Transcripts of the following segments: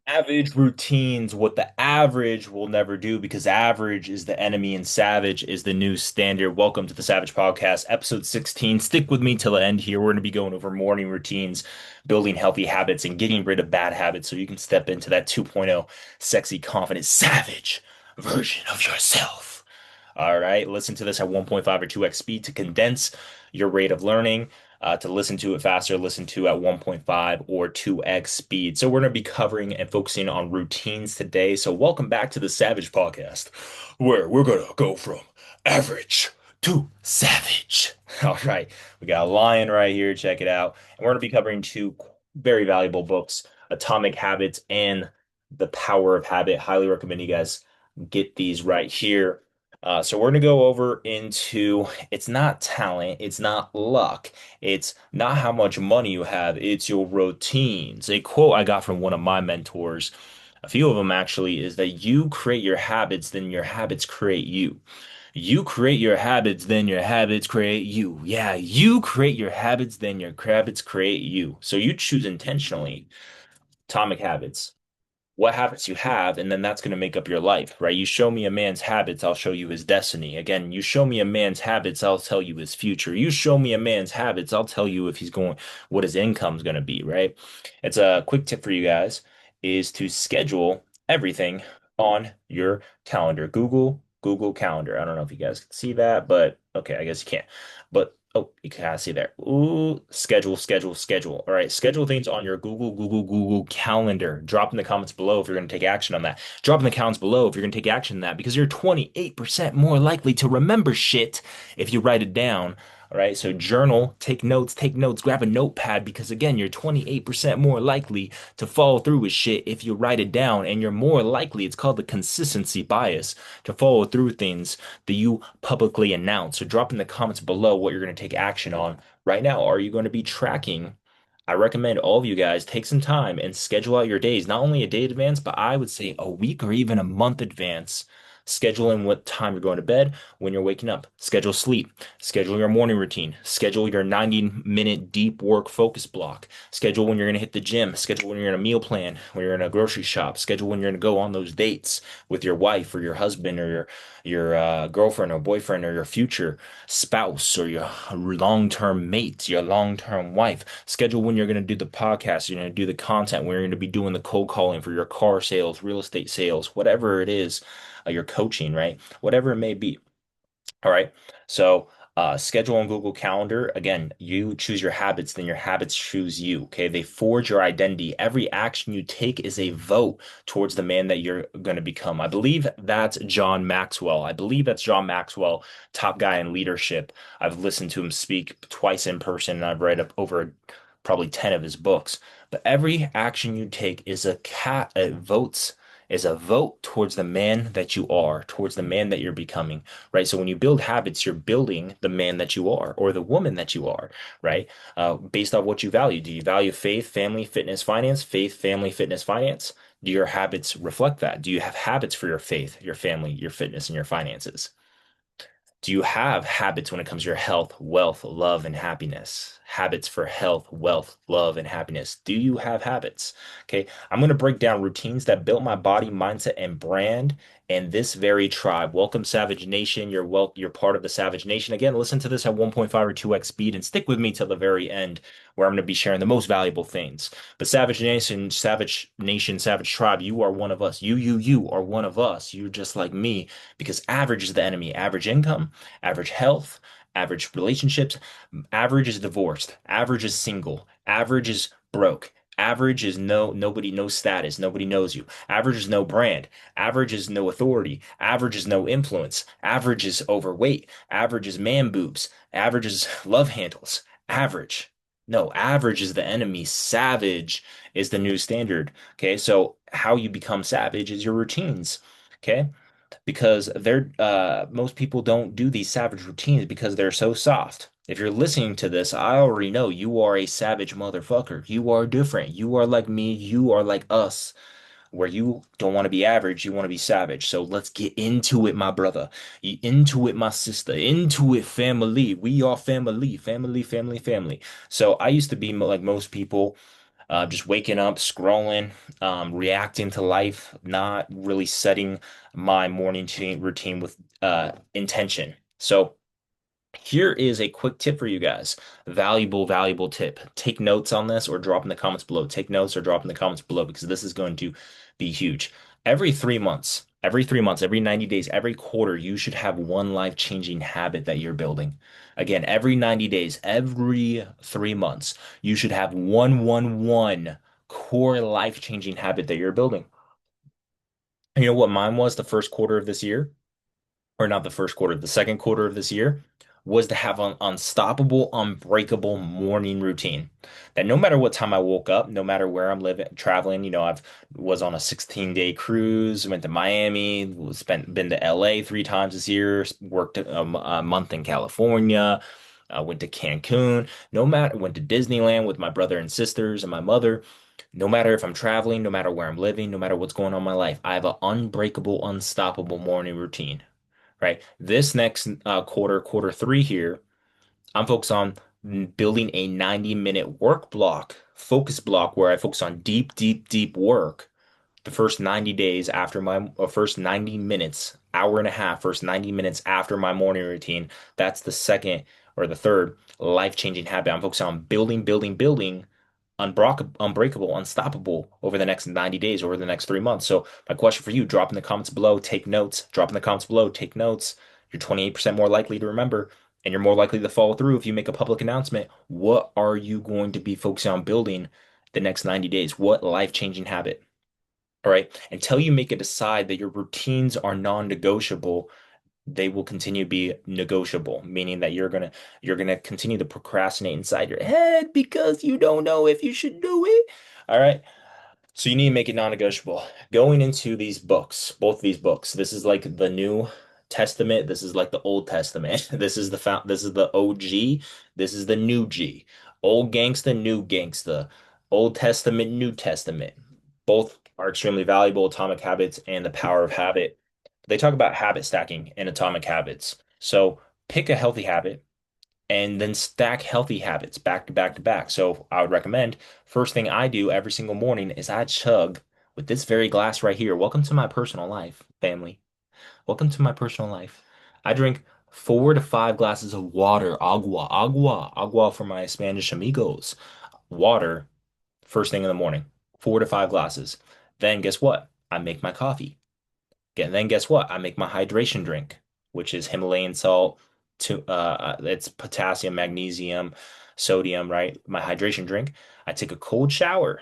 Average routines, what the average will never do because average is the enemy and savage is the new standard. Welcome to the Savage Podcast, episode 16. Stick with me till the end here. We're going to be going over morning routines, building healthy habits, and getting rid of bad habits so you can step into that 2.0 sexy, confident, savage version of yourself. All right, listen to this at 1.5 or 2x speed to condense your rate of learning. To listen to it faster, listen to at 1.5 or 2x speed. So, we're going to be covering and focusing on routines today. So, welcome back to the Savage Podcast, where we're going to go from average to savage. All right, we got a lion right here. Check it out. And we're going to be covering two very valuable books, Atomic Habits and The Power of Habit. Highly recommend you guys get these right here. So we're going to go over into it's not talent, it's not luck, it's not how much money you have, it's your routines. A quote I got from one of my mentors, a few of them actually, is that you create your habits, then your habits create you. You create your habits, then your habits create you. Yeah, you create your habits, then your habits create you. So you choose intentionally atomic habits what habits you have, and then that's going to make up your life, right? You show me a man's habits, I'll show you his destiny. Again, you show me a man's habits, I'll tell you his future. You show me a man's habits, I'll tell you if he's going, what his income's going to be, right? It's a quick tip for you guys is to schedule everything on your calendar. Google Calendar. I don't know if you guys can see that, but okay, I guess you can't. But oh, you can kind of see there. Ooh, schedule. All right, schedule things on your Google Calendar. Drop in the comments below if you're going to take action on that. Drop in the comments below if you're going to take action on that because you're 28% more likely to remember shit if you write it down. All right, so journal, take notes, grab a notepad because again, you're 28% more likely to follow through with shit if you write it down, and you're more likely, it's called the consistency bias, to follow through things that you publicly announce. So drop in the comments below what you're going to take action on right now. Are you going to be tracking? I recommend all of you guys take some time and schedule out your days, not only a day in advance, but I would say a week or even a month advance. Scheduling what time you're going to bed, when you're waking up. Schedule sleep. Schedule your morning routine. Schedule your 90-minute deep work focus block. Schedule when you're going to hit the gym. Schedule when you're in a meal plan, when you're in a grocery shop. Schedule when you're going to go on those dates with your wife or your husband or your girlfriend or boyfriend or your future spouse or your long-term mate, your long-term wife. Schedule when you're going to do the podcast, you're going to do the content, when you're going to be doing the cold calling for your car sales, real estate sales, whatever it is, your coaching, right? Whatever it may be. All right. So schedule on Google Calendar. Again, you choose your habits, then your habits choose you. Okay. They forge your identity. Every action you take is a vote towards the man that you're going to become. I believe that's John Maxwell. I believe that's John Maxwell, top guy in leadership. I've listened to him speak twice in person, and I've read up over probably 10 of his books. But every action you take is a vote towards the man that you are, towards the man that you're becoming, right? So when you build habits, you're building the man that you are or the woman that you are, right? Based on what you value. Do you value faith, family, fitness, finance? Faith, family, fitness, finance? Do your habits reflect that? Do you have habits for your faith, your family, your fitness, and your finances? Do you have habits when it comes to your health, wealth, love, and happiness? Habits for health, wealth, love, and happiness. Do you have habits? Okay, I'm going to break down routines that built my body, mindset, and brand and this very tribe. Welcome, Savage Nation. You're part of the Savage Nation. Again, listen to this at 1.5 or 2x speed and stick with me till the very end, where I'm going to be sharing the most valuable things. But Savage Nation, Savage Tribe, you are one of us. You are one of us. You're just like me because average is the enemy. Average income, average health, average relationships, average is divorced, average is single, average is broke. Average is nobody, no status, nobody knows you. Average is no brand. Average is no authority. Average is no influence. Average is overweight. Average is man boobs. Average is love handles. Average. No, average is the enemy. Savage is the new standard. Okay, so how you become savage is your routines. Okay, because they're most people don't do these savage routines because they're so soft. If you're listening to this, I already know you are a savage motherfucker. You are different. You are like me. You are like us. Where you don't want to be average, you want to be savage. So let's get into it, my brother. Into it, my sister. Into it, family. We are family, family, family, family. So I used to be like most people. Just waking up, scrolling, reacting to life, not really setting my routine with intention. So here is a quick tip for you guys. Valuable tip. Take notes on this or drop in the comments below. Take notes or drop in the comments below because this is going to be huge. Every 90 days, every quarter, you should have one life-changing habit that you're building. Again, every 90 days, every 3 months, you should have one core life-changing habit that you're building. You know what mine was the first quarter of this year? Or not the first quarter, the second quarter of this year, was to have an unstoppable, unbreakable morning routine. That no matter what time I woke up, no matter where I'm living, traveling, I've was on a 16-day cruise, went to Miami, been to LA 3 times this year, worked a month in California, went to Cancun, went to Disneyland with my brother and sisters and my mother. No matter if I'm traveling, no matter where I'm living, no matter what's going on in my life, I have an unbreakable, unstoppable morning routine, right? This next quarter three here, I'm focused on building a 90-minute work block, focus block where I focus on deep work the first 90 days after my first 90 minutes, hour and a half, first 90 minutes after my morning routine. That's the second or the third life-changing habit. I'm focused on building unbreakable, unstoppable over the next 90 days, over the next 3 months. So my question for you, drop in the comments below, take notes, drop in the comments below, take notes. You're 28% more likely to remember, and you're more likely to follow through if you make a public announcement. What are you going to be focusing on building the next 90 days? What life-changing habit? All right. Until you make it decide that your routines are non-negotiable, they will continue to be negotiable, meaning that you're gonna continue to procrastinate inside your head because you don't know if you should do it. All right. So you need to make it non-negotiable. Going into these books, both these books, this is like the New Testament. This is like the Old Testament. This is the OG. This is the new G. Old gangsta, new gangsta. Old Testament, New Testament. Both are extremely valuable. Atomic Habits and The Power of Habit. They talk about habit stacking in Atomic Habits. So pick a healthy habit and then stack healthy habits back to back to back. So I would recommend first thing I do every single morning is I chug with this very glass right here. Welcome to my personal life, family. Welcome to my personal life. I drink 4 to 5 glasses of water, agua for my Spanish amigos. Water first thing in the morning, 4 to 5 glasses. Then guess what? I make my coffee. And then guess what? I make my hydration drink, which is Himalayan salt, it's potassium, magnesium, sodium, right? My hydration drink. I take a cold shower.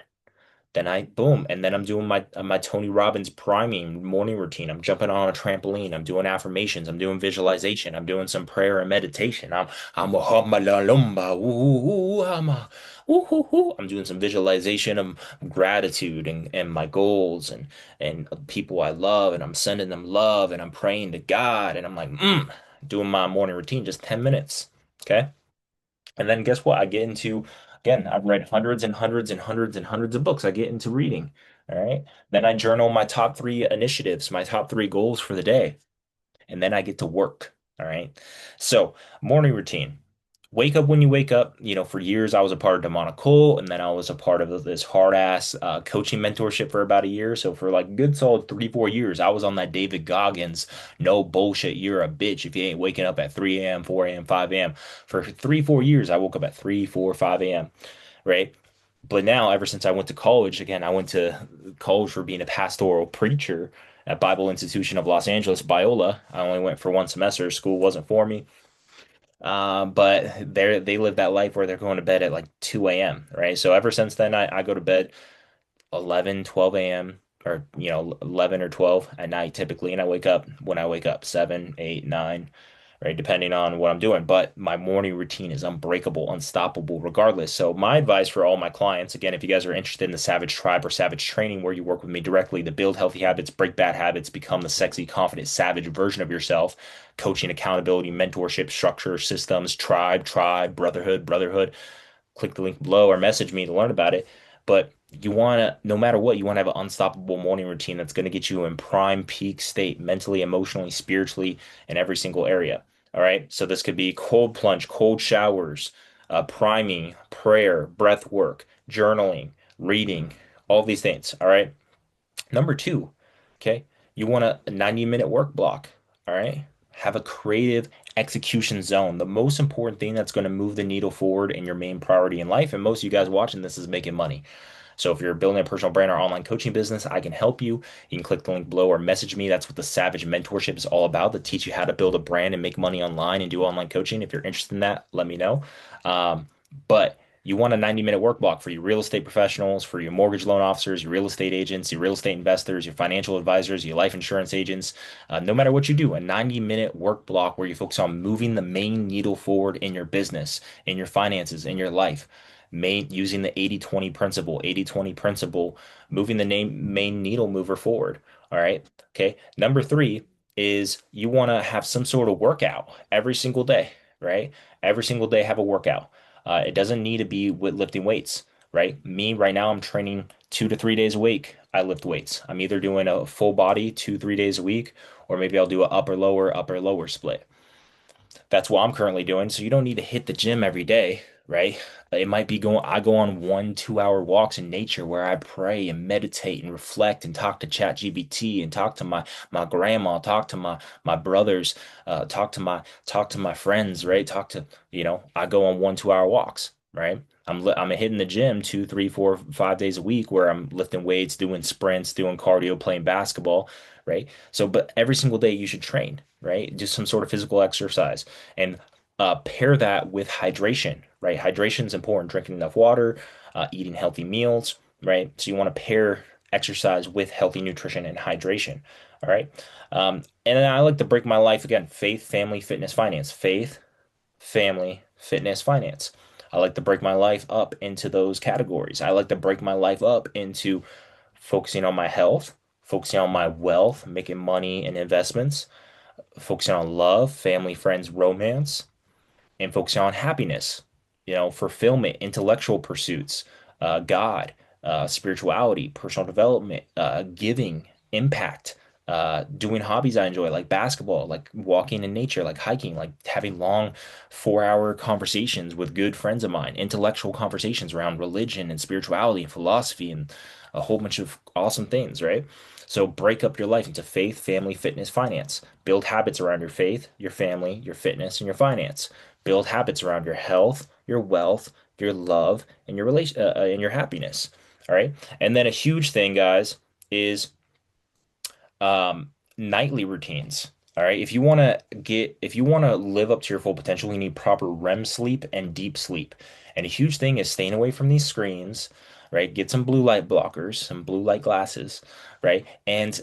Then boom, and then I'm doing my Tony Robbins priming morning routine. I'm jumping on a trampoline. I'm doing affirmations. I'm doing visualization. I'm doing some prayer and meditation. I'm a hum la lumba. Ooh, I'm a ooh, ooh, ooh. I'm doing some visualization of gratitude and my goals and people I love, and I'm sending them love, and I'm praying to God, and I'm like, doing my morning routine, just 10 minutes. Okay. And then guess what? I get into, again, I've read hundreds and hundreds and hundreds and hundreds of books. I get into reading. All right. Then I journal my top 3 initiatives, my top 3 goals for the day. And then I get to work. All right. So, morning routine. Wake up when you wake up. For years, I was a part of Demonic Cult, and then I was a part of this hard ass coaching mentorship for about a year. So, for like good solid 3, 4 years, I was on that David Goggins, no bullshit, you're a bitch if you ain't waking up at 3 a.m., 4 a.m., 5 a.m. For 3, 4 years, I woke up at 3, 4, 5 a.m. Right. But now, ever since I went to college, again, I went to college for being a pastoral preacher at Bible Institution of Los Angeles, Biola. I only went for 1 semester. School wasn't for me. But they live that life where they're going to bed at like 2 a.m., right? So ever since then, I go to bed 11, 12 a.m. or 11 or 12 at night typically, and I wake up when I wake up 7, 8, 9, right? Depending on what I'm doing. But my morning routine is unbreakable, unstoppable, regardless. So my advice for all my clients, again, if you guys are interested in the Savage Tribe or Savage Training, where you work with me directly to build healthy habits, break bad habits, become the sexy, confident, savage version of yourself, coaching, accountability, mentorship, structure, systems, brotherhood, click the link below or message me to learn about it. But you want to, no matter what, you want to have an unstoppable morning routine that's going to get you in prime peak state mentally, emotionally, spiritually, in every single area. All right. So this could be cold plunge, cold showers, priming, prayer, breath work, journaling, reading, all these things. All right. Number two, okay, you want a 90-minute work block. All right. Have a creative execution zone. The most important thing that's going to move the needle forward in your main priority in life, and most of you guys watching this is making money. So if you're building a personal brand or online coaching business, I can help you. You can click the link below or message me. That's what the Savage Mentorship is all about, to teach you how to build a brand and make money online and do online coaching. If you're interested in that, let me know. But you want a 90-minute work block for your real estate professionals, for your mortgage loan officers, your real estate agents, your real estate investors, your financial advisors, your life insurance agents. No matter what you do, a 90-minute work block where you focus on moving the main needle forward in your business, in your finances, in your life. Using the 80-20 principle, 80-20 principle, moving the main needle mover forward. All right. Okay. Number three is you want to have some sort of workout every single day, right? Every single day, have a workout. It doesn't need to be with lifting weights, right? Me right now, I'm training 2 to 3 days a week. I lift weights. I'm either doing a full body 2, 3 days a week, or maybe I'll do a upper lower split. That's what I'm currently doing. So you don't need to hit the gym every day, right? It might be I go on 1, 2 hour walks in nature where I pray and meditate and reflect and talk to ChatGPT and talk to my grandma, talk to my brothers, talk to my friends, right? I go on 1, 2 hour walks, right? I'm hitting the gym 2, 3, 4, 5 days a week where I'm lifting weights, doing sprints, doing cardio, playing basketball, right? So, but every single day you should train, right? Just some sort of physical exercise and pair that with hydration, right? Hydration is important, drinking enough water, eating healthy meals, right? So you want to pair exercise with healthy nutrition and hydration, all right? And then I like to break my life again, faith, family, fitness, finance. Faith, family, fitness, finance. I like to break my life up into those categories. I like to break my life up into focusing on my health, focusing on my wealth, making money and investments, focusing on love, family, friends, romance, and focusing on happiness, fulfillment, intellectual pursuits, God, spirituality, personal development, giving, impact, doing hobbies I enjoy, like basketball, like walking in nature, like hiking, like having long 4 hour conversations with good friends of mine, intellectual conversations around religion and spirituality and philosophy and a whole bunch of awesome things, right? So break up your life into faith, family, fitness, finance. Build habits around your faith, your family, your fitness, and your finance. Build habits around your health, your wealth, your love, and your happiness. All right. And then a huge thing, guys, is nightly routines. All right. If you want to live up to your full potential, you need proper REM sleep and deep sleep. And a huge thing is staying away from these screens, right? Get some blue light blockers, some blue light glasses, right? And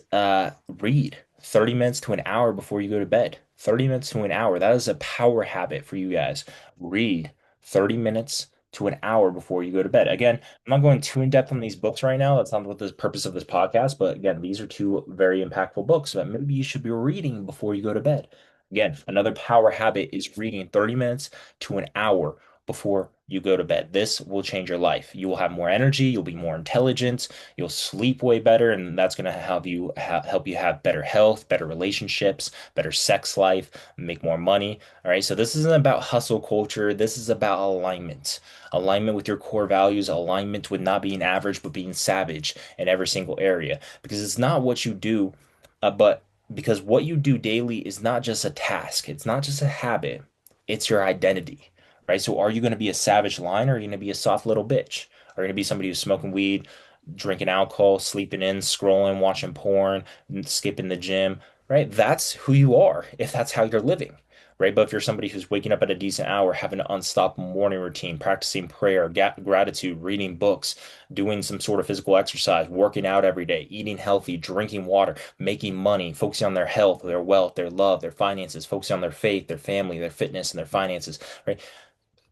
read 30 minutes to an hour before you go to bed. 30 minutes to an hour. That is a power habit for you guys. Read 30 minutes to an hour before you go to bed. Again, I'm not going too in depth on these books right now. That's not what the purpose of this podcast. But again, these are two very impactful books that maybe you should be reading before you go to bed. Again, another power habit is reading 30 minutes to an hour before you go to bed. This will change your life. You will have more energy, you'll be more intelligent, you'll sleep way better, and that's going to help you have better health, better relationships, better sex life, make more money. All right. So this isn't about hustle culture. This is about alignment. Alignment with your core values, alignment with not being average, but being savage in every single area. Because it's not what you do, but because what you do daily is not just a task, it's not just a habit, it's your identity, right? So are you going to be a savage lion or are you going to be a soft little bitch? Are you going to be somebody who's smoking weed, drinking alcohol, sleeping in, scrolling, watching porn, skipping the gym, right? That's who you are if that's how you're living, right? But if you're somebody who's waking up at a decent hour, having an unstoppable morning routine, practicing prayer, gratitude, reading books, doing some sort of physical exercise, working out every day, eating healthy, drinking water, making money, focusing on their health, their wealth, their love, their finances, focusing on their faith, their family, their fitness, and their finances, right?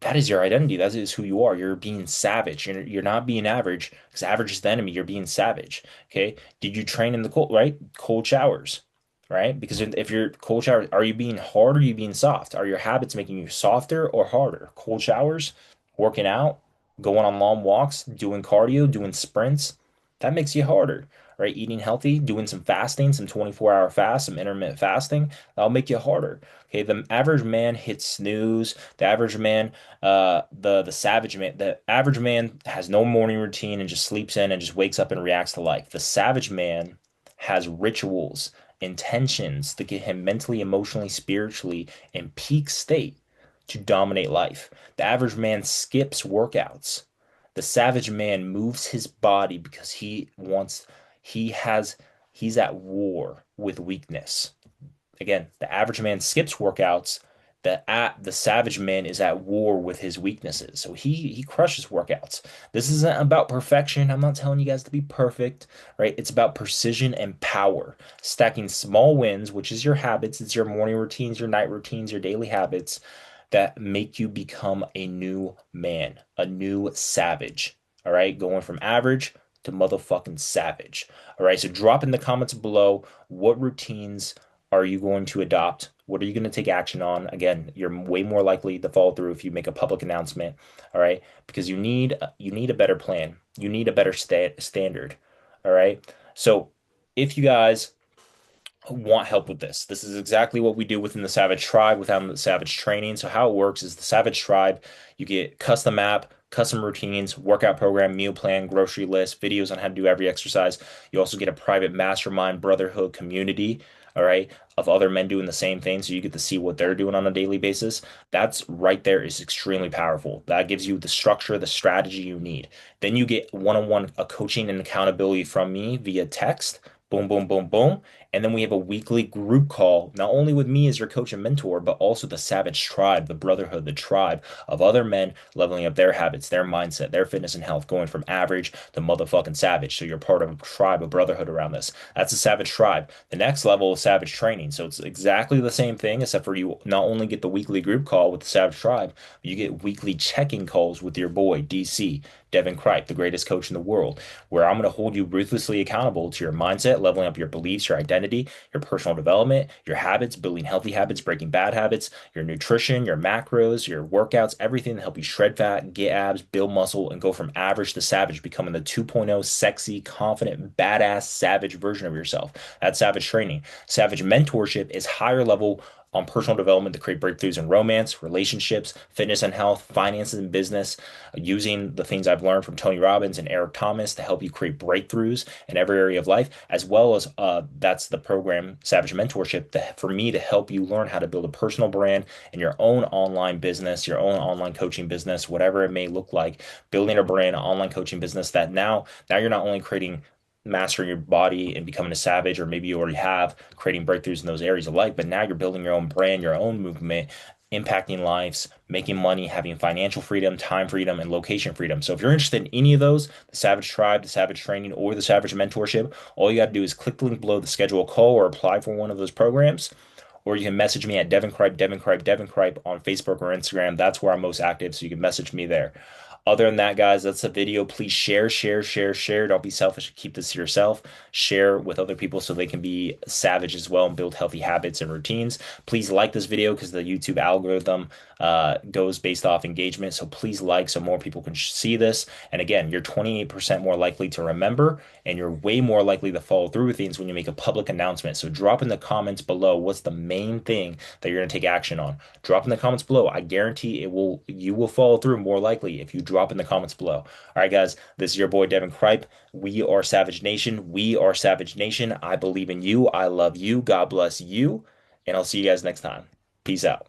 That is your identity. That is who you are. You're being savage. You're not being average because average is the enemy. You're being savage. Okay. Did you train in the cold, right? Cold showers, right? Because if you're cold showers, are you being hard or are you being soft? Are your habits making you softer or harder? Cold showers, working out, going on long walks, doing cardio, doing sprints, That makes you harder, right? Eating healthy, doing some fasting, some 24-hour fast, some intermittent fasting, that'll make you harder. Okay, the average man hits snooze. The average man, the average man has no morning routine and just sleeps in and just wakes up and reacts to life. The savage man has rituals, intentions to get him mentally, emotionally, spiritually in peak state to dominate life. The average man skips workouts. The savage man moves his body because he has, he's at war with weakness. Again, the average man skips workouts. The savage man is at war with his weaknesses. So he crushes workouts. This isn't about perfection. I'm not telling you guys to be perfect, right? It's about precision and power. Stacking small wins, which is your habits, it's your morning routines, your night routines, your daily habits that make you become a new man, a new savage. All right, going from average to motherfucking savage. All right, so drop in the comments below what routines are you going to adopt? What are you going to take action on? Again, you're way more likely to follow through if you make a public announcement, all right? Because you need a better plan. You need a better standard, all right? So, if you guys want help with this. This is exactly what we do within the Savage Tribe within the Savage Training. So how it works is the Savage Tribe, you get custom app, custom routines, workout program, meal plan, grocery list, videos on how to do every exercise. You also get a private mastermind brotherhood community, all right, of other men doing the same thing. So you get to see what they're doing on a daily basis. That's right there is extremely powerful. That gives you the structure, the strategy you need. Then you get one-on-one coaching and accountability from me via text. Boom, boom, boom, boom. And then we have a weekly group call, not only with me as your coach and mentor, but also the Savage Tribe, the brotherhood, the tribe of other men leveling up their habits, their mindset, their fitness and health, going from average to motherfucking savage. So you're part of a tribe, a brotherhood around this. That's the Savage Tribe. The next level is Savage Training. So it's exactly the same thing, except for you not only get the weekly group call with the Savage Tribe, but you get weekly check-in calls with your boy, DC, Deven Cripe, the greatest coach in the world, where I'm going to hold you ruthlessly accountable to your mindset, leveling up your beliefs, your identity, your personal development, your habits, building healthy habits, breaking bad habits, your nutrition, your macros, your workouts, everything to help you shred fat, get abs, build muscle, and go from average to savage, becoming the 2.0 sexy, confident, badass, savage version of yourself. That's Savage Training. Savage Mentorship is higher level on personal development to create breakthroughs in romance, relationships, fitness and health, finances and business, using the things I've learned from Tony Robbins and Eric Thomas to help you create breakthroughs in every area of life, as well as that's the program Savage Mentorship for me to help you learn how to build a personal brand in your own online business, your own online coaching business, whatever it may look like, building a brand, an online coaching business that now you're not only creating mastering your body and becoming a savage, or maybe you already have creating breakthroughs in those areas of life, but now you're building your own brand, your own movement, impacting lives, making money, having financial freedom, time freedom, and location freedom. So if you're interested in any of those, the Savage Tribe, the Savage Training, or the Savage Mentorship, all you got to do is click the link below to schedule a call or apply for one of those programs. Or you can message me at Deven Cripe, Deven Cripe, Deven Cripe on Facebook or Instagram. That's where I'm most active, so you can message me there. Other than that, guys, that's the video. Please share, share, share, share. Don't be selfish. Keep this to yourself. Share with other people so they can be savage as well and build healthy habits and routines. Please like this video because the YouTube algorithm goes based off engagement. So please like so more people can see this. And again, you're 28% more likely to remember, and you're way more likely to follow through with things when you make a public announcement. So drop in the comments below what's the main thing that you're going to take action on. Drop in the comments below. I guarantee you will follow through more likely if you drop in the comments below. All right, guys, this is your boy Deven Cripe. We are Savage Nation. We are Savage Nation. I believe in you. I love you. God bless you. And I'll see you guys next time. Peace out.